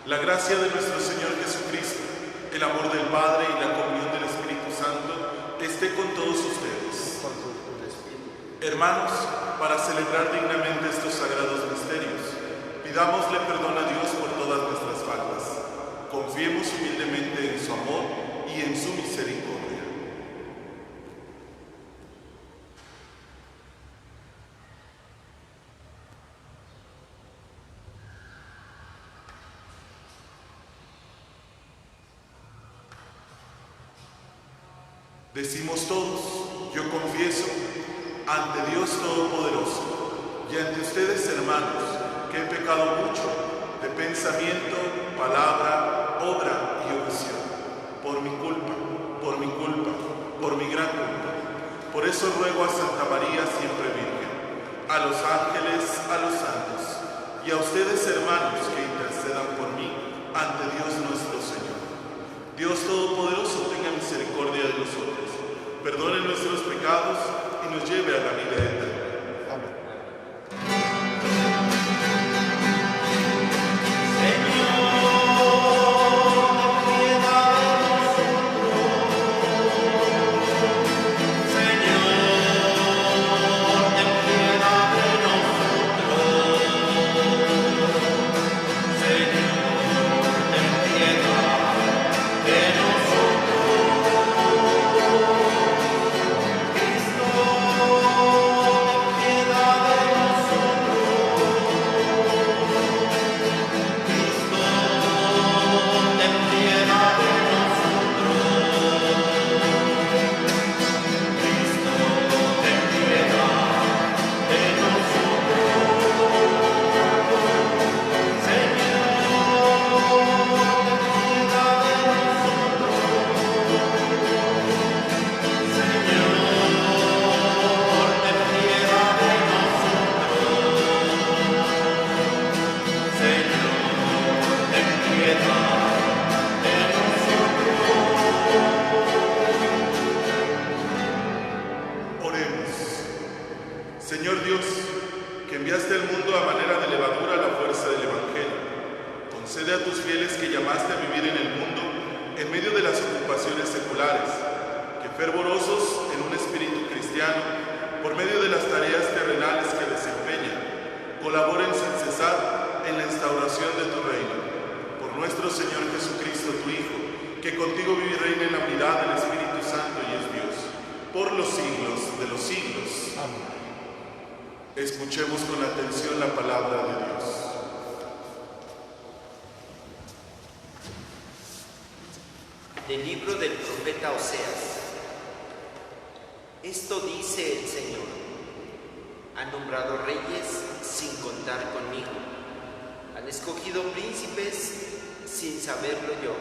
La gracia de nuestro Señor Jesucristo, el amor del Padre y la comunión del Espíritu Santo esté con todos ustedes. Hermanos, para celebrar dignamente estos sagrados misterios, pidámosle perdón a Dios por todas nuestras faltas. Confiemos humildemente en su amor y en su misericordia. Decimos todos, yo confieso ante Dios Todopoderoso y ante ustedes, hermanos, que he pecado mucho de pensamiento, palabra, obra y omisión, por mi culpa, por mi gran culpa. Por eso ruego a Santa María, siempre Virgen, a los ángeles, a los santos y a ustedes, hermanos, que intercedan por mí ante Dios nuestro Señor. Dios Todopoderoso tenga misericordia de nosotros, perdone nuestros pecados y nos lleve a la vida eterna. Amén. Señor Dios, que enviaste al mundo a manera de levadura la fuerza del Evangelio, concede a tus fieles que llamaste a vivir en el mundo en medio de las ocupaciones seculares, que fervorosos en un espíritu cristiano, por medio de las tareas terrenales que desempeñan, colaboren sin cesar en la instauración de tu reino. Por nuestro Señor Jesucristo, tu Hijo, que contigo vive y reina en la unidad del Espíritu Santo y es Dios, por los siglos de los siglos. Amén. Escuchemos con atención la palabra de Dios. Del libro del profeta Oseas. Esto dice el Señor: han nombrado reyes sin contar conmigo, han escogido príncipes sin saberlo yo.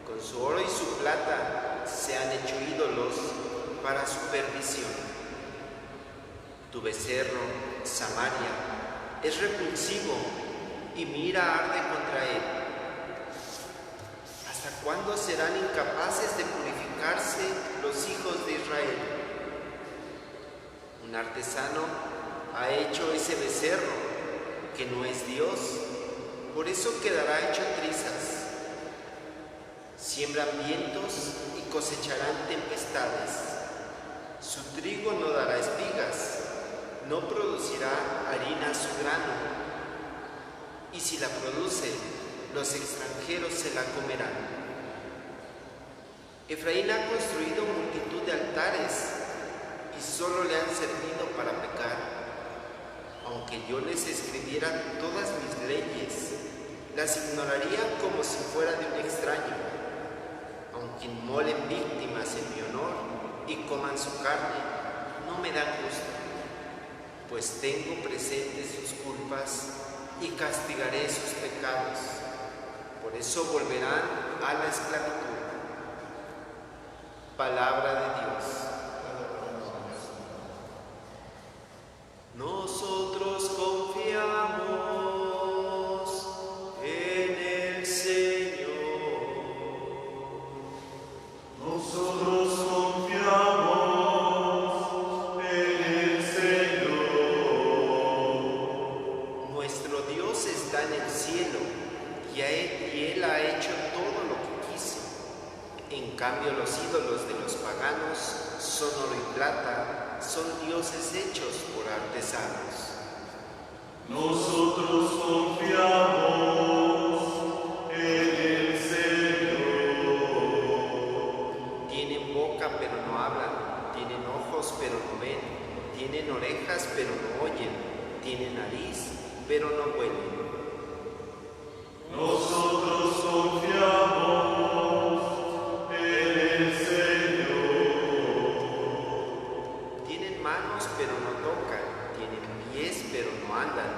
Con su oro y su plata se han hecho ídolos para su perdición. Tu becerro, Samaria, es repulsivo y mi ira arde contra él. ¿Hasta cuándo serán incapaces de purificarse los hijos de Israel? Un artesano ha hecho ese becerro, que no es Dios, por eso quedará hecho trizas. Siembran vientos y cosecharán tempestades. Su trigo no dará espigas, no producirá harina su grano, y si la produce, los extranjeros se la comerán. Efraín ha construido multitud de altares y solo le han servido para pecar. Aunque yo les escribiera todas mis leyes, las ignorarían como si fuera de un extraño. Aunque inmolen víctimas en mi honor y coman su carne, no me dan gusto, pues tengo presentes sus culpas y castigaré sus pecados. Por eso volverán a la esclavitud. Palabra de Dios. Nosotros confiamos en el Señor. Nosotros confiamos en el Señor. Nuestro Dios está en el cielo y cambio los ídolos de los paganos son oro y plata, son dioses hechos por artesanos. Nosotros confiamos en el Señor. Tienen boca pero no hablan, tienen ojos pero no ven, tienen orejas pero no oyen, tienen nariz pero no huelen. Nosotros confiamos en el Señor. Tienen manos pero no tocan, tienen pies pero no andan.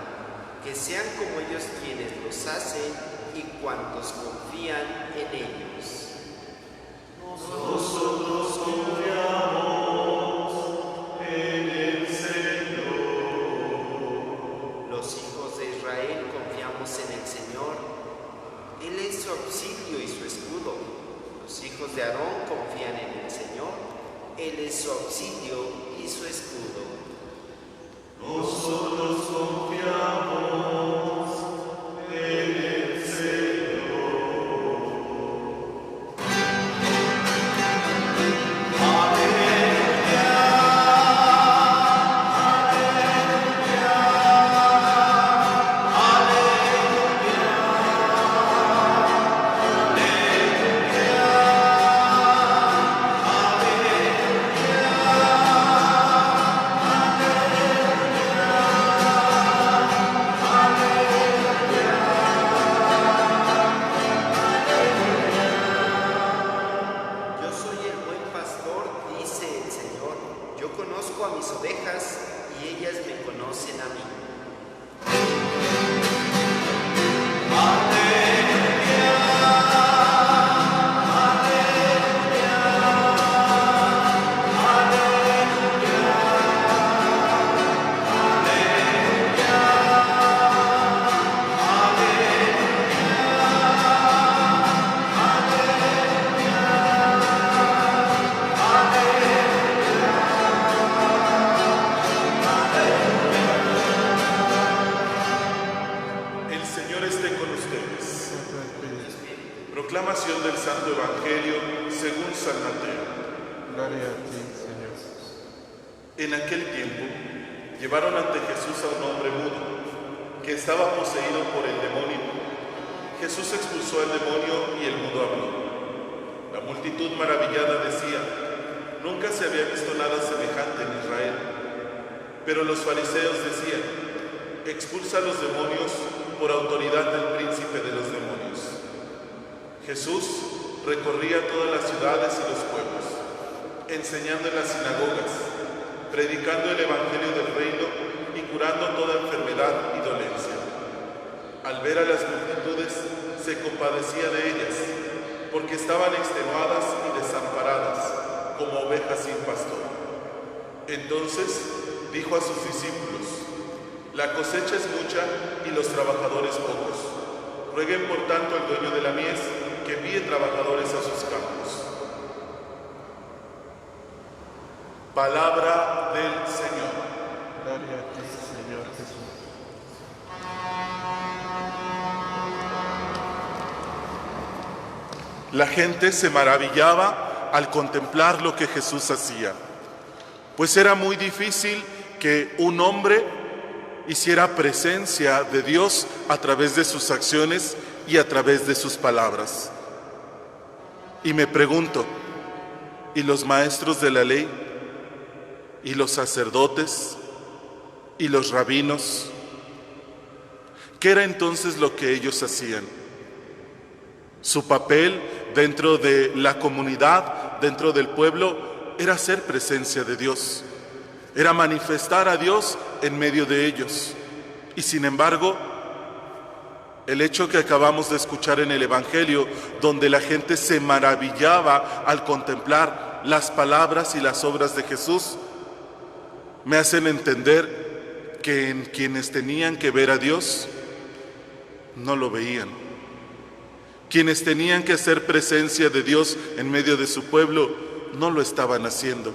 Que sean como ellos quienes los hacen y cuantos confían en ellos. Nosotros confiamos en el Señor. Los hijos de Israel confiamos en el Señor. Él es su auxilio y su escudo. Los hijos de Aarón confían en el Señor. Él es su auxilio y su escudo. Nosotros confiamos en el Señor. Yo soy el buen pastor, dice el Señor. Yo conozco a mis ovejas y ellas me conocen a mí. El Señor esté con ustedes. Proclamación del Santo Evangelio según San Mateo. Gloria a ti, Señor. En aquel tiempo llevaron ante Jesús a un hombre mudo que estaba poseído por el demonio. Jesús expulsó al demonio y el mudo habló. La multitud maravillada decía: nunca se había visto nada semejante en Israel. Pero los fariseos decían: expulsa a los demonios por autoridad del príncipe de los demonios. Jesús recorría todas las ciudades y los pueblos, enseñando en las sinagogas, predicando el evangelio del reino y curando toda enfermedad y dolencia. Al ver a las multitudes, se compadecía de ellas, porque estaban extenuadas y desamparadas, como ovejas sin pastor. Entonces dijo a sus discípulos: la cosecha es mucha y los trabajadores pocos. Rueguen por tanto al dueño de la mies que envíe trabajadores a sus campos. Palabra del Señor. Gloria a ti, Señor Jesús. La gente se maravillaba al contemplar lo que Jesús hacía, pues era muy difícil que un hombre hiciera presencia de Dios a través de sus acciones y a través de sus palabras. Y me pregunto, ¿y los maestros de la ley? ¿Y los sacerdotes? ¿Y los rabinos? ¿Qué era entonces lo que ellos hacían? Su papel dentro de la comunidad, dentro del pueblo, era hacer presencia de Dios. Era manifestar a Dios en medio de ellos. Y sin embargo, el hecho que acabamos de escuchar en el Evangelio, donde la gente se maravillaba al contemplar las palabras y las obras de Jesús, me hacen entender que en quienes tenían que ver a Dios, no lo veían. Quienes tenían que hacer presencia de Dios en medio de su pueblo, no lo estaban haciendo.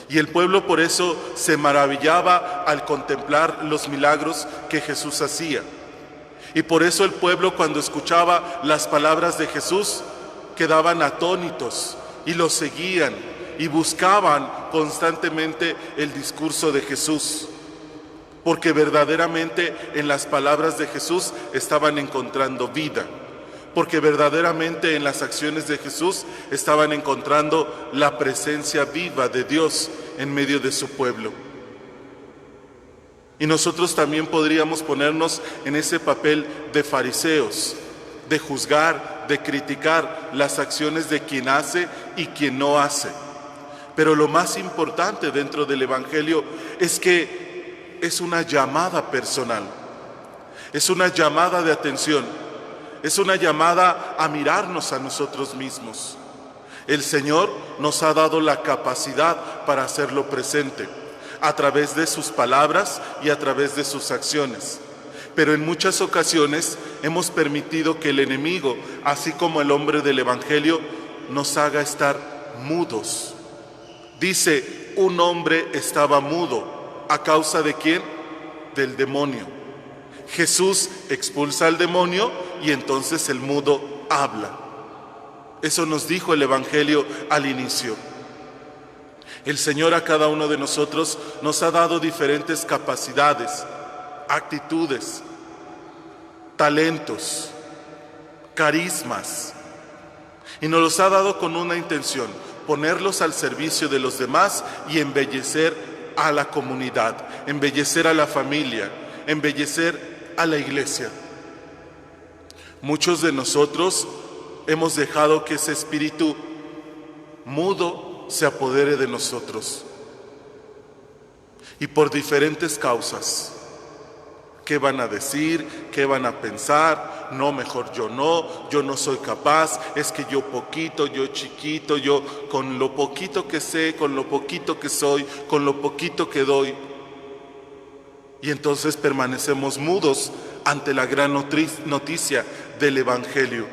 Y el pueblo por eso se maravillaba al contemplar los milagros que Jesús hacía. Y por eso el pueblo, cuando escuchaba las palabras de Jesús, quedaban atónitos y lo seguían y buscaban constantemente el discurso de Jesús, porque verdaderamente en las palabras de Jesús estaban encontrando vida, porque verdaderamente en las acciones de Jesús estaban encontrando la presencia viva de Dios en medio de su pueblo. Y nosotros también podríamos ponernos en ese papel de fariseos, de juzgar, de criticar las acciones de quien hace y quien no hace. Pero lo más importante dentro del Evangelio es que es una llamada personal, es una llamada de atención, es una llamada a mirarnos a nosotros mismos. El Señor nos ha dado la capacidad para hacerlo presente, a través de sus palabras y a través de sus acciones. Pero en muchas ocasiones hemos permitido que el enemigo, así como el hombre del Evangelio, nos haga estar mudos. Dice, un hombre estaba mudo. ¿A causa de quién? Del demonio. Jesús expulsa al demonio y entonces el mudo habla. Eso nos dijo el Evangelio al inicio. El Señor a cada uno de nosotros nos ha dado diferentes capacidades, actitudes, talentos, carismas, y nos los ha dado con una intención: ponerlos al servicio de los demás y embellecer a la comunidad, embellecer a la familia, embellecer a la iglesia. Muchos de nosotros hemos dejado que ese espíritu mudo se apodere de nosotros, y por diferentes causas. ¿Qué van a decir? ¿Qué van a pensar? No, mejor yo no soy capaz, es que yo poquito, yo chiquito, yo con lo poquito que sé, con lo poquito que soy, con lo poquito que doy. Y entonces permanecemos mudos ante la gran noticia del Evangelio.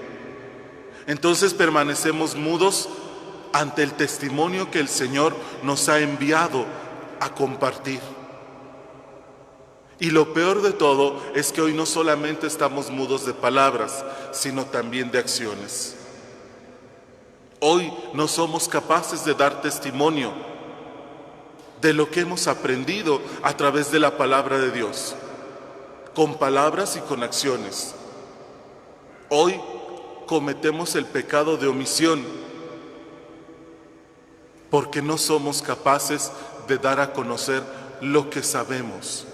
Entonces permanecemos mudos ante el testimonio que el Señor nos ha enviado a compartir. Y lo peor de todo es que hoy no solamente estamos mudos de palabras, sino también de acciones. Hoy no somos capaces de dar testimonio de lo que hemos aprendido a través de la palabra de Dios, con palabras y con acciones. Hoy cometemos el pecado de omisión, porque no somos capaces de dar a conocer lo que sabemos.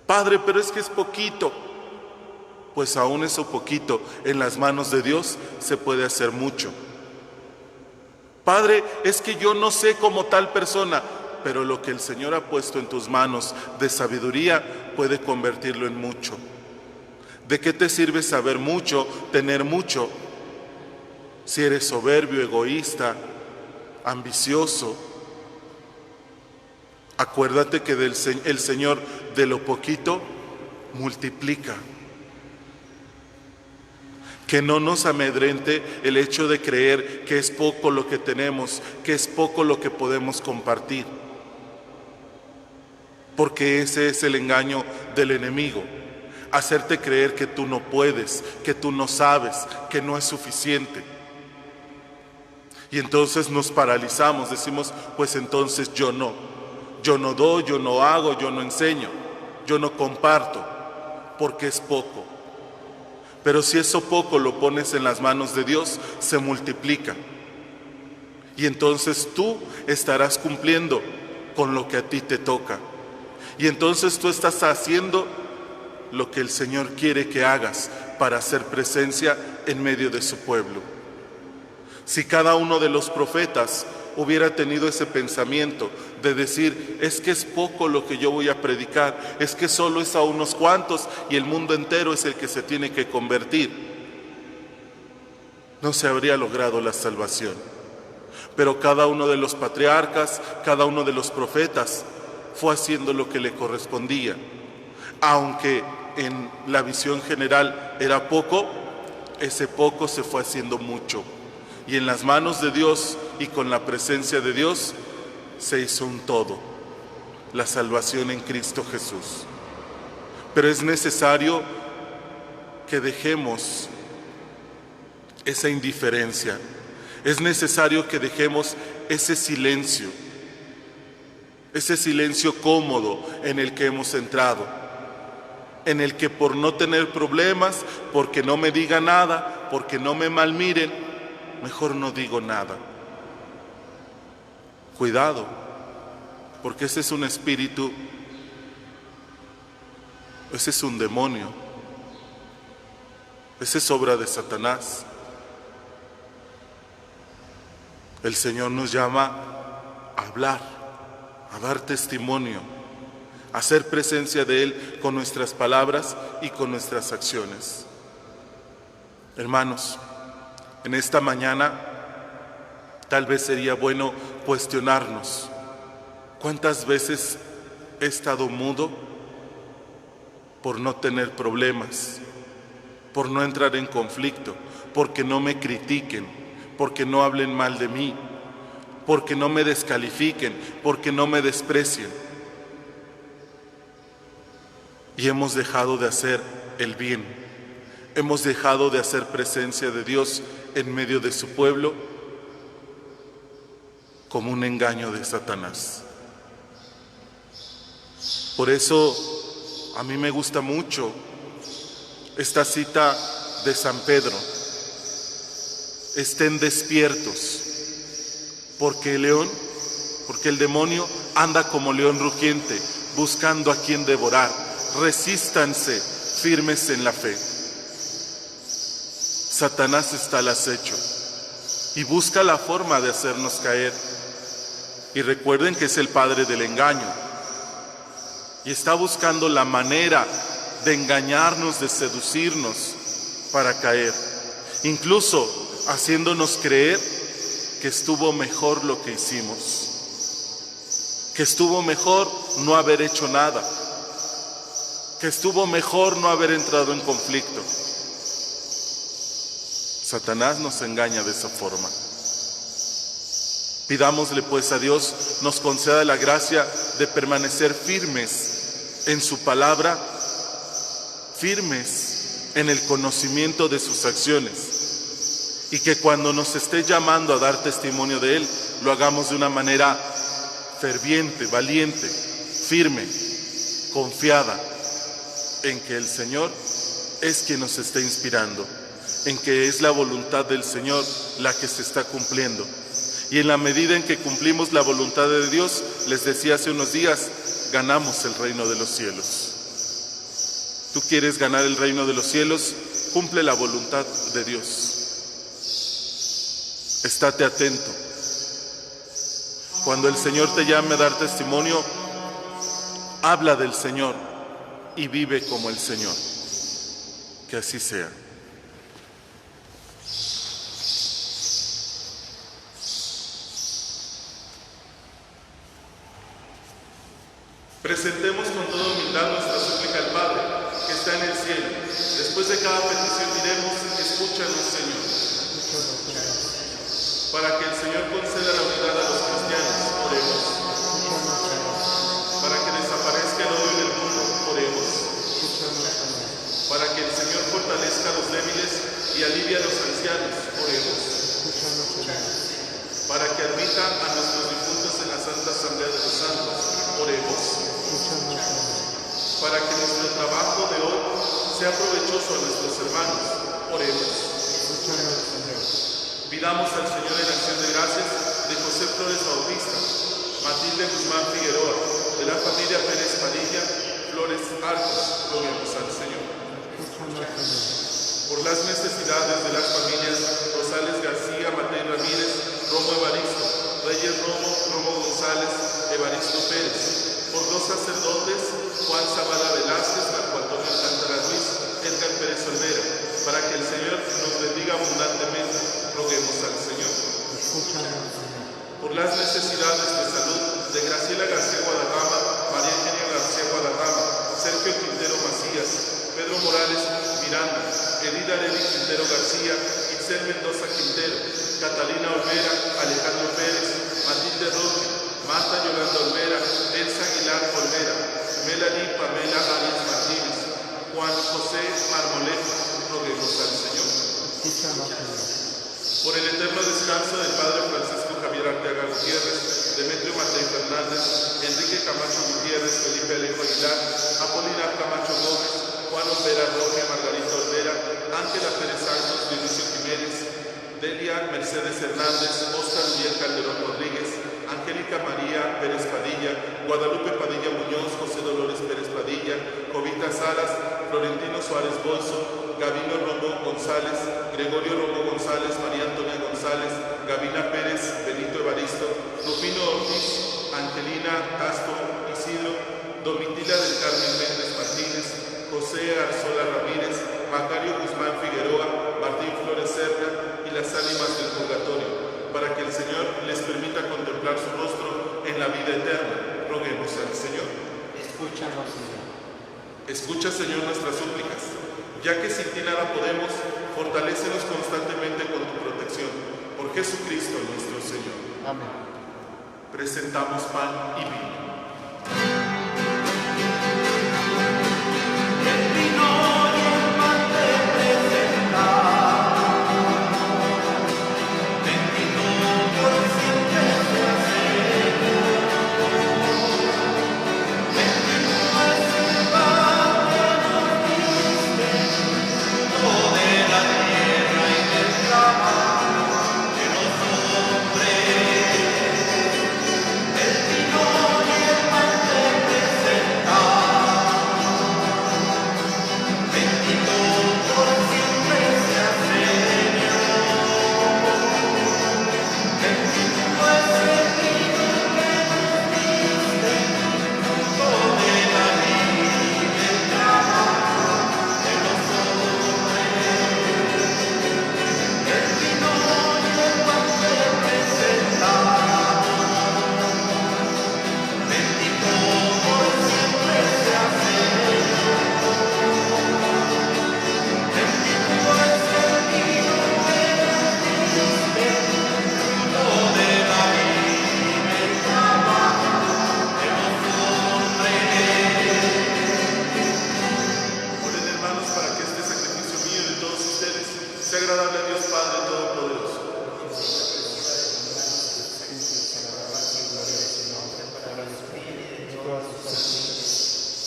Padre, pero es que es poquito. Pues aún eso poquito en las manos de Dios se puede hacer mucho. Padre, es que yo no sé como tal persona, pero lo que el Señor ha puesto en tus manos de sabiduría puede convertirlo en mucho. ¿De qué te sirve saber mucho, tener mucho, si eres soberbio, egoísta, ambicioso? Acuérdate que el Señor de lo poquito multiplica. Que no nos amedrente el hecho de creer que es poco lo que tenemos, que es poco lo que podemos compartir. Porque ese es el engaño del enemigo. Hacerte creer que tú no puedes, que tú no sabes, que no es suficiente. Y entonces nos paralizamos, decimos, pues entonces yo no doy, yo no hago, yo no enseño, yo no comparto, porque es poco. Pero si eso poco lo pones en las manos de Dios, se multiplica. Y entonces tú estarás cumpliendo con lo que a ti te toca. Y entonces tú estás haciendo lo que el Señor quiere que hagas para hacer presencia en medio de su pueblo. Si cada uno de los profetas hubiera tenido ese pensamiento de decir, es que es poco lo que yo voy a predicar, es que solo es a unos cuantos y el mundo entero es el que se tiene que convertir, no se habría logrado la salvación. Pero cada uno de los patriarcas, cada uno de los profetas fue haciendo lo que le correspondía. Aunque en la visión general era poco, ese poco se fue haciendo mucho. Y en las manos de Dios y con la presencia de Dios se hizo un todo, la salvación en Cristo Jesús. Pero es necesario que dejemos esa indiferencia. Es necesario que dejemos ese silencio cómodo en el que hemos entrado, en el que por no tener problemas, porque no me diga nada, porque no me malmiren, mejor no digo nada. Cuidado, porque ese es un espíritu, ese es un demonio, esa es obra de Satanás. El Señor nos llama a hablar, a dar testimonio, a hacer presencia de Él con nuestras palabras y con nuestras acciones. Hermanos, en esta mañana tal vez sería bueno cuestionarnos: ¿cuántas veces he estado mudo por no tener problemas, por no entrar en conflicto, porque no me critiquen, porque no hablen mal de mí, porque no me descalifiquen, porque no me desprecien? Y hemos dejado de hacer el bien, hemos dejado de hacer presencia de Dios en medio de su pueblo como un engaño de Satanás. Por eso a mí me gusta mucho esta cita de San Pedro: estén despiertos, porque el demonio anda como león rugiente, buscando a quien devorar. Resístanse firmes en la fe. Satanás está al acecho y busca la forma de hacernos caer. Y recuerden que es el padre del engaño y está buscando la manera de engañarnos, de seducirnos para caer, incluso haciéndonos creer que estuvo mejor lo que hicimos, que estuvo mejor no haber hecho nada, que estuvo mejor no haber entrado en conflicto. Satanás nos engaña de esa forma. Pidámosle pues a Dios nos conceda la gracia de permanecer firmes en su palabra, firmes en el conocimiento de sus acciones, y que cuando nos esté llamando a dar testimonio de Él, lo hagamos de una manera ferviente, valiente, firme, confiada en que el Señor es quien nos está inspirando, en que es la voluntad del Señor la que se está cumpliendo. Y en la medida en que cumplimos la voluntad de Dios, les decía hace unos días, ganamos el reino de los cielos. ¿Tú quieres ganar el reino de los cielos? Cumple la voluntad de Dios. Estate atento. Cuando el Señor te llame a dar testimonio, habla del Señor y vive como el Señor. Que así sea. Presentemos con toda humildad nuestra súplica al Padre, que está en el cielo. Después de cada petición diremos: escúchanos, Señor. Para que el Señor conceda la unidad a los cristianos, oremos. Para que desaparezca el odio del mundo, oremos. Para que el Señor fortalezca a los débiles y alivie a los ancianos, oremos. Para que admita a nuestros difuntos en la Santa Asamblea de los Santos, oremos. Para que nuestro trabajo de hoy sea provechoso a nuestros hermanos, oremos. Pidamos al Señor en acción de gracias de José Flores Bautista, Matilde Guzmán Figueroa, de la familia Pérez Padilla, Flores Arcos, roguemos al Señor. Por las necesidades de las familias Rosales García, Mateo Ramírez, Romo Evaristo, Reyes Romo, Romo González, Evaristo Pérez. Por los sacerdotes Juan Zavala Velázquez, Marco Antonio Alcántara Ruiz, Edgar Pérez Olvera, para que el Señor nos bendiga abundantemente, roguemos al Señor. Por las necesidades de salud de Graciela García Guadarrama, María Eugenia García Guadarrama, Sergio Quintero Macías, Pedro Morales Miranda, Edith Areli Quintero García, Itzel Mendoza Quintero, Catalina Olvera, Alejandro Pérez, Matilde Roque, Marta Yolanda Olvera, Elsa Aguilar Olvera, Melanie Pamela Arias Martínez, Juan José Marmolejo, roguemos al Señor. Por el eterno descanso del Padre Francisco Javier Arteaga Gutiérrez, Demetrio Matei Fernández, Enrique Camacho Gutiérrez, Felipe Alejo Aguilar, Apolinar Camacho Gómez, Juan Olvera Roque, Margarita Olvera, Ángela Pérez Santos, Dionisio Jiménez, Delia Mercedes Hernández, Óscar Uriel Calderón Rodríguez, Angélica María Pérez Padilla, Guadalupe Padilla Muñoz, José Dolores Pérez Padilla, Jovita Salas, Florentino Suárez Bolso, Gabino Romo González, Gregorio Romo González, María Antonia González, Gabina Pérez, Benito Evaristo, Rufino Ortiz, Angelina Castro Isidro, Domitila del Carmen Méndez Martínez, José Arzola Ramírez, Macario Guzmán Figueroa, Martín Flores Cerca y las ánimas del purgatorio, para que el Señor les permita contemplar su rostro en la vida eterna. Roguemos al Señor. Escúchanos, Señor. Escucha, Señor, nuestras súplicas. Ya que sin ti nada podemos, fortalécenos constantemente con tu protección. Por Jesucristo nuestro Señor. Amén. Presentamos pan y vino.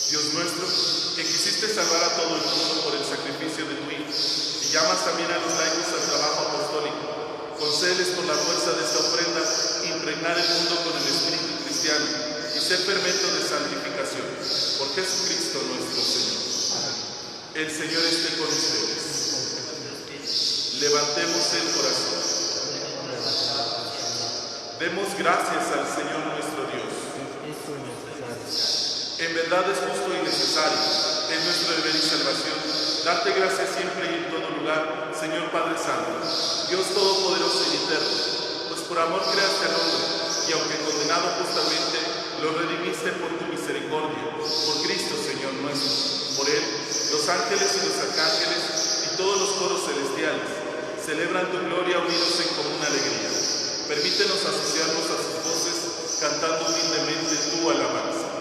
Dios nuestro, que quisiste salvar a todo el mundo por el sacrificio de tu Hijo, y llamas también a los laicos al trabajo apostólico, concédeles por la fuerza de esta ofrenda impregnar el mundo con el espíritu cristiano y ser fermento de santificación. Por Jesucristo nuestro Señor. El Señor esté con ustedes. Levantemos el corazón. Demos gracias al Señor nuestro Dios. En verdad es justo y necesario, es nuestro deber y salvación, darte gracias siempre y en todo lugar, Señor Padre Santo, Dios Todopoderoso y Eterno, pues por amor creaste al hombre, y aunque condenado justamente, lo redimiste por tu misericordia, por Cristo, Señor nuestro. Por Él, los ángeles y los arcángeles y todos los coros celestiales celebran tu gloria unidos en común alegría. Permítenos asociarnos a sus voces, cantando humildemente tu alabanza.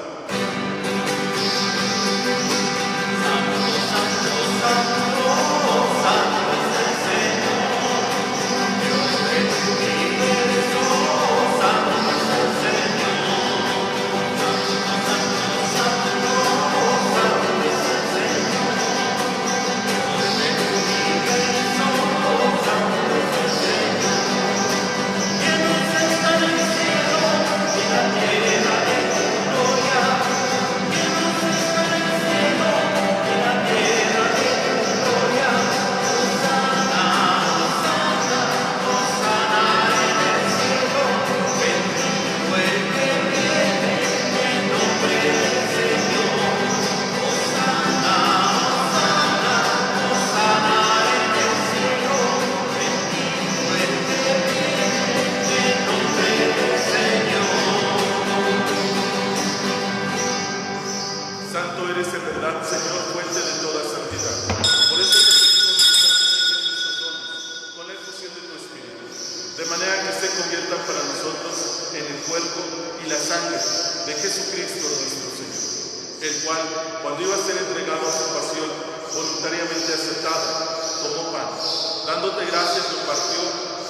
Dándote gracias, lo partió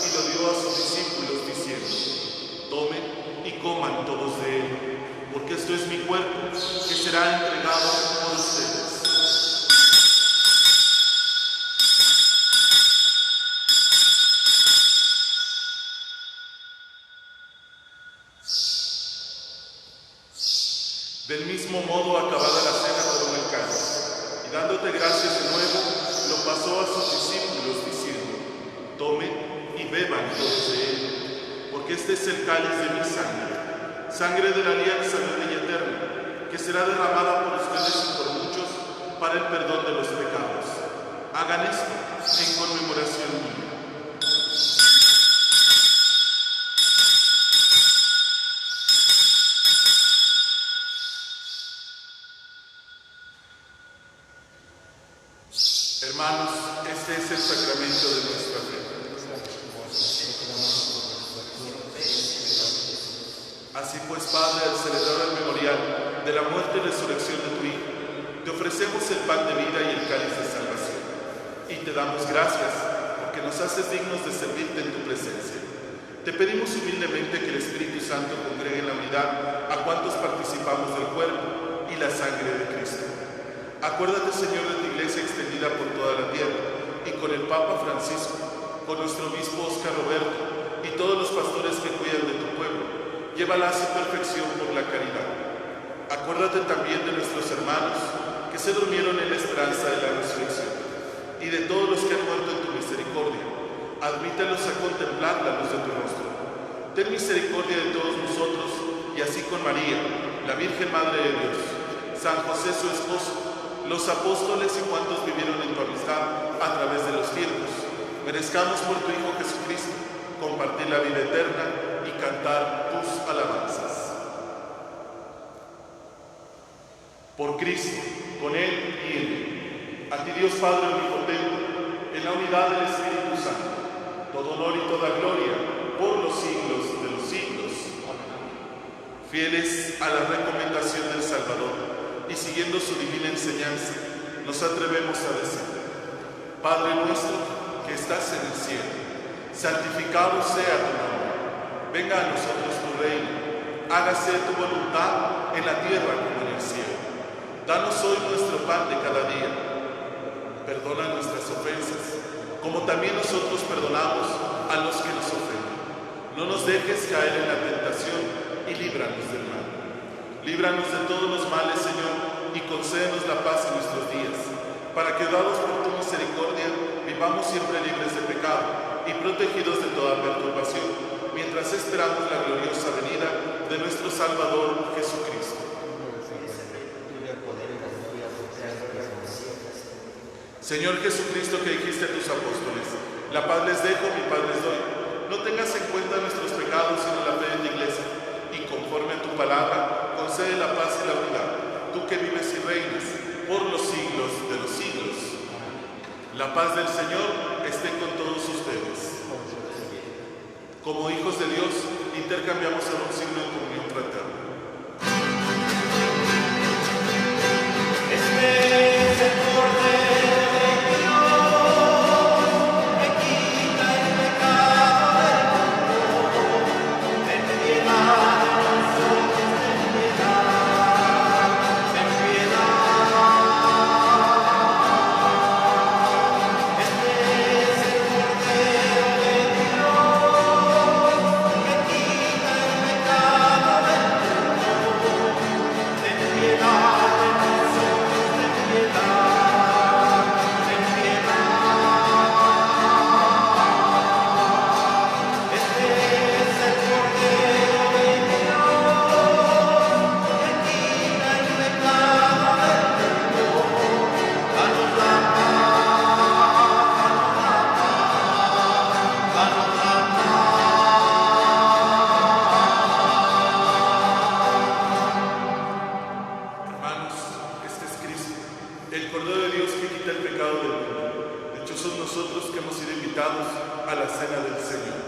y lo dio a sus discípulos diciendo: tomen y coman todos de él, porque esto es mi cuerpo, que será entregado por ustedes. Del mismo modo, acabada la cena, tomó el cáliz, y dándote gracias de nuevo, lo pasó a sus discípulos, diciendo: tomen y beban todos de él, porque este es el cáliz de mi sangre, sangre de la alianza nueva y eterna, que será derramada por ustedes y por muchos para el perdón de los pecados. Hagan esto en conmemoración mía. Hermanos, este es el sacramento de nuestra fe. Así pues, Padre, al celebrar el memorial de la muerte y resurrección de tu Hijo, te ofrecemos el pan de vida y el cáliz de salvación. Y te damos gracias porque nos haces dignos de servirte en tu presencia. Te pedimos humildemente que el Espíritu Santo congregue en la unidad a cuantos participamos del cuerpo y la sangre de Cristo. Acuérdate, Señor, de tu iglesia extendida por toda la tierra, y con el Papa Francisco, con nuestro obispo Óscar Roberto, y todos los pastores que cuidan de tu pueblo. Llévala a su perfección por la caridad. Acuérdate también de nuestros hermanos que se durmieron en la esperanza de la resurrección, y de todos los que han muerto en tu misericordia. Admítelos a contemplar la luz de tu rostro. Ten misericordia de todos nosotros, y así con María, la Virgen Madre de Dios, San José su esposo, los apóstoles y cuantos vivieron en tu amistad a través de los tiempos, merezcamos por tu Hijo Jesucristo compartir la vida eterna y cantar tus alabanzas. Por Cristo, con Él y en Él, a ti Dios Padre omnipotente, en la unidad del Espíritu Santo, todo honor y toda gloria por los siglos de los siglos. Fieles a la recomendación del Salvador, y siguiendo su divina enseñanza, nos atrevemos a decir: Padre nuestro que estás en el cielo, santificado sea tu nombre. Venga a nosotros tu reino, hágase tu voluntad en la tierra como en el cielo. Danos hoy nuestro pan de cada día. Perdona nuestras ofensas, como también nosotros perdonamos a los que nos ofenden. No nos dejes caer en la tentación y líbranos del mal. Líbranos de todos los males, Señor, y concédenos la paz en nuestros días, para que, dados por tu misericordia, vivamos siempre libres de pecado y protegidos de toda perturbación, mientras esperamos la gloriosa venida de nuestro Salvador Jesucristo. Señor Jesucristo, que dijiste a tus apóstoles: la paz les dejo, mi paz les doy. No tengas en cuenta nuestros pecados, sino la fe de tu iglesia, y conforme a tu palabra, concede la paz y la unidad, tú que vives y reinas por los siglos de los siglos. La paz del Señor esté con todos ustedes. Como hijos de Dios, intercambiamos el signo de comunión fraterna. A la cena del Señor.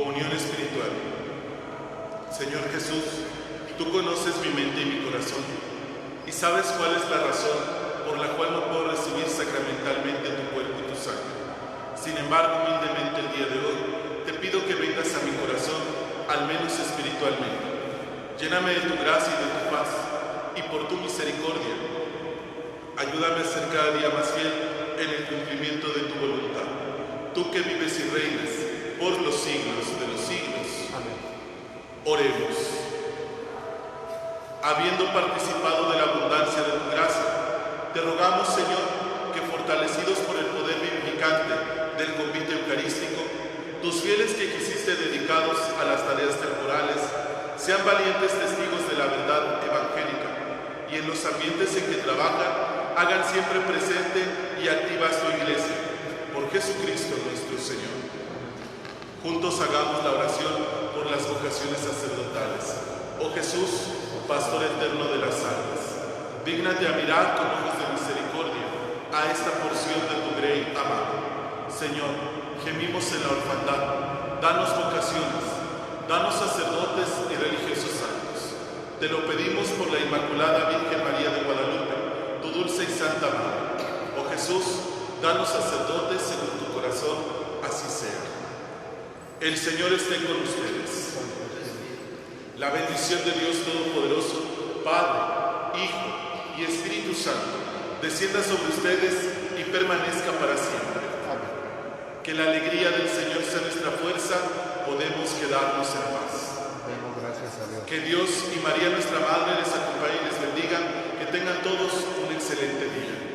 Comunión espiritual. Señor Jesús, tú conoces mi mente y mi corazón y sabes cuál es la razón por la cual no puedo recibir sacramentalmente tu cuerpo y tu sangre. Sin embargo, humildemente el día de hoy, te pido que vengas a mi corazón, al menos espiritualmente. Lléname de tu gracia y de tu paz, y por tu misericordia, ayúdame a ser cada día más fiel en el cumplimiento de tu voluntad. Tú que vives y reinas por los siglos de los siglos. Amén. Oremos. Habiendo participado de la abundancia de tu gracia, te rogamos, Señor, que fortalecidos por el poder vivificante del convite eucarístico, tus fieles que quisiste dedicados a las tareas temporales, sean valientes testigos de la verdad evangélica y en los ambientes en que trabajan, hagan siempre presente y activa tu iglesia. Por Jesucristo nuestro Señor. Juntos hagamos la oración por las vocaciones sacerdotales. Oh Jesús, Pastor eterno de las almas, dígnate a mirar con ojos de misericordia a esta porción de tu grey amado. Señor, gemimos en la orfandad, danos vocaciones, danos sacerdotes y religiosos santos. Te lo pedimos por la Inmaculada Virgen María de Guadalupe, tu dulce y santa Madre. Oh Jesús, danos sacerdotes según tu corazón, así sea. El Señor esté con ustedes. La bendición de Dios Todopoderoso, Padre, Hijo y Espíritu Santo, descienda sobre ustedes y permanezca para siempre. Que la alegría del Señor sea nuestra fuerza, podemos quedarnos en paz. Demos gracias a Dios. Que Dios y María nuestra Madre les acompañe y les bendiga, que tengan todos un excelente día.